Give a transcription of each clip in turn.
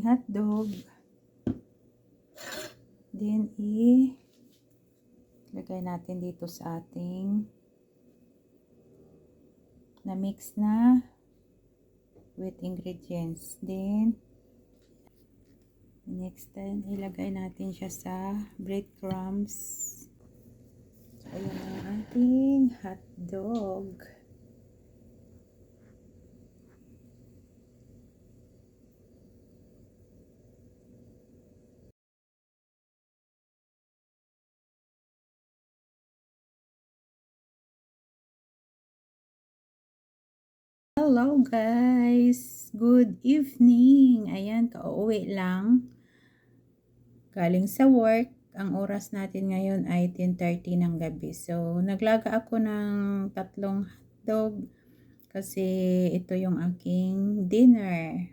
ating hotdog. Then, lagay natin dito sa ating na-mix na with ingredients. Then, next time, ilagay natin siya sa breadcrumbs. So, ayan ang ating hotdog. Hello guys! Good evening! Ayan, kauwi lang. Galing sa work. Ang oras natin ngayon ay 10:30 ng gabi. So, naglaga ako ng 3 hotdog kasi ito yung aking dinner.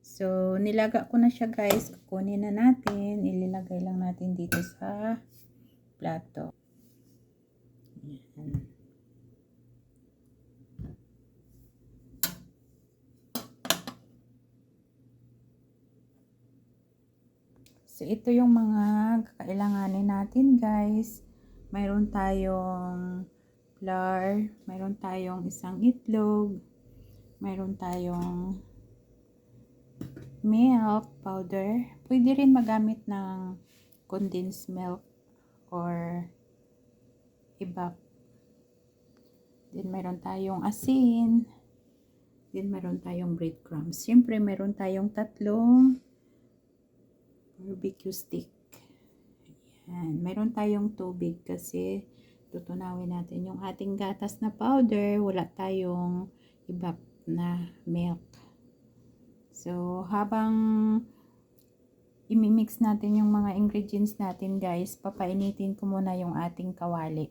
So, nilaga ko na siya guys. Kukunin na natin. Ililagay lang natin dito sa plato. Ayan. So, ito yung mga kakailanganin natin guys. Mayroon tayong flour, mayroon tayong isang itlog, mayroon tayong milk powder. Pwede rin magamit ng condensed milk or evap. Then, mayroon tayong asin. Then, mayroon tayong breadcrumbs. Siyempre, mayroon tayong 3 barbecue stick. Ayan. Mayroon tayong tubig kasi tutunawin natin yung ating gatas na powder. Wala tayong evap na milk. So, habang imimix natin yung mga ingredients natin guys, papainitin ko muna yung ating kawali.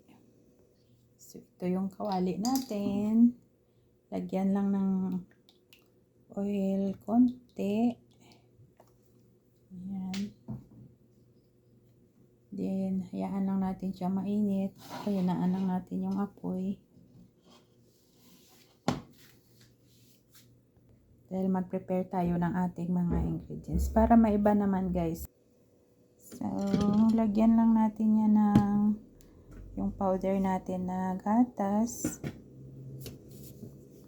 So, ito yung kawali natin. Lagyan lang ng oil konti. Ayan. Then, hayaan lang natin siya mainit. Pahinaan lang natin yung apoy. Dahil mag-prepare tayo ng ating mga ingredients. Para maiba naman guys. So, lagyan lang natin yan ng yung powder natin na gatas.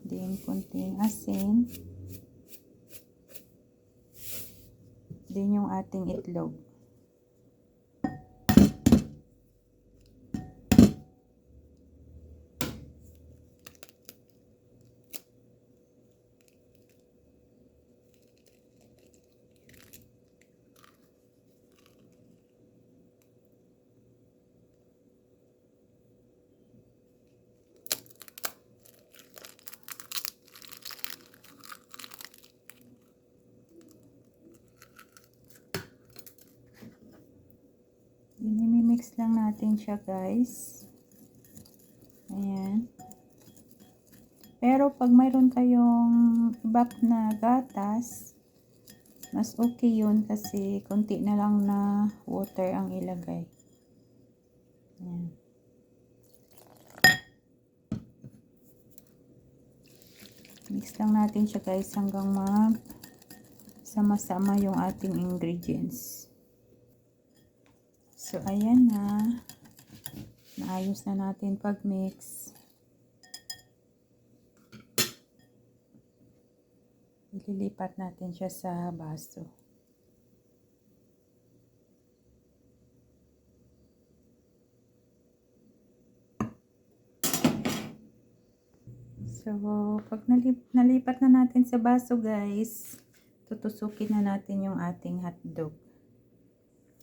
Then, kunting asin. Then, yung ating itlog. Mix lang natin siya guys. Ayan. Pero pag mayroon kayong evap na gatas, mas okay yun kasi konti na lang na water ang ilagay. Ayan. Mix lang natin siya guys hanggang sama-sama yung ating ingredients. So, ayan na. Naayos na natin pag-mix. Ililipat natin siya sa baso. So, pag nalipat na natin sa baso guys, tutusukin na natin yung ating hotdog.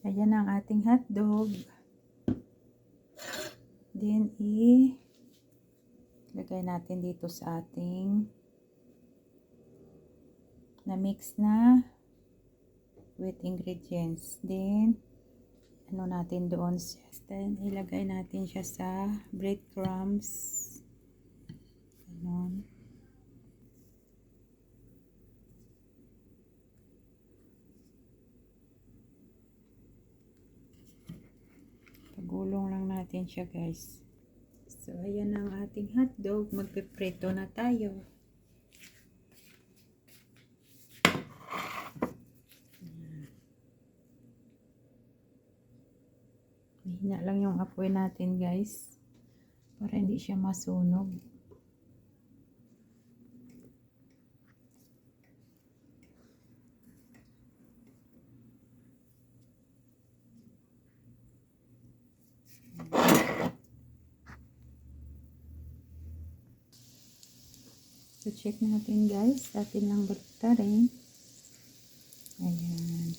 Ayan ang ating hotdog. Then, lagay natin dito sa ating na-mix na with ingredients. Then, ano natin doon. Then, ilagay natin siya sa breadcrumbs. Ganon. Pagulong lang natin siya guys. So, ayan ang ating hotdog. Magpiprito na tayo. Hina lang yung apoy natin guys. Para hindi siya masunog. So, check natin guys. Atin lang baliktarin. Ayan.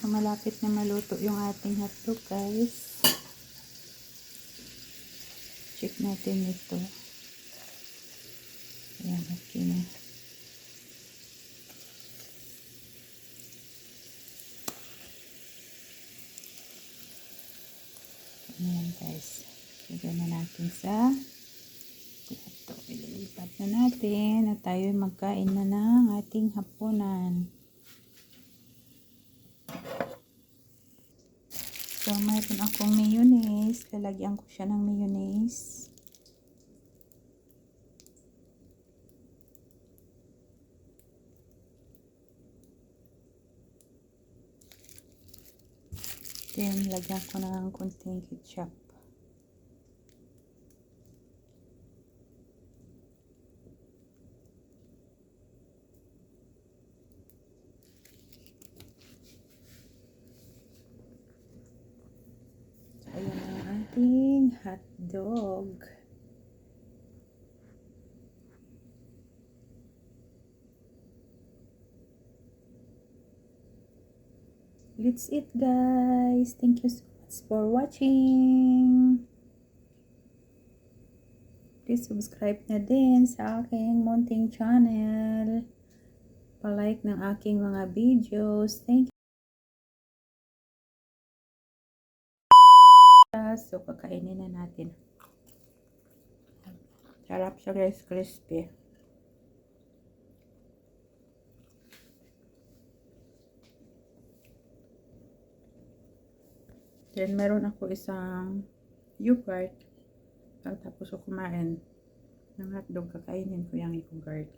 So, malapit na maluto yung ating hotdog guys. Check natin ito. Ayan, okay na. Ayan guys. Lagyan na natin sa plato. Ililipat na natin at tayo magkain na ng ating hapunan. So, mayroon akong mayonnaise. Lalagyan ko siya ng mayonnaise. Then, lagyan ko ng konting ketchup. So, ayan na ang ating hotdog. Let's eat guys. Thank you so much for watching. Please subscribe na din sa aking munting channel. Pa-like ng aking mga videos. Thank you. So, kakainin na natin. Sarap siya guys, crispy. Then, meron ako isang yogurt. Tapos ko kumain ng hotdog, kakainin ko yung yogurt.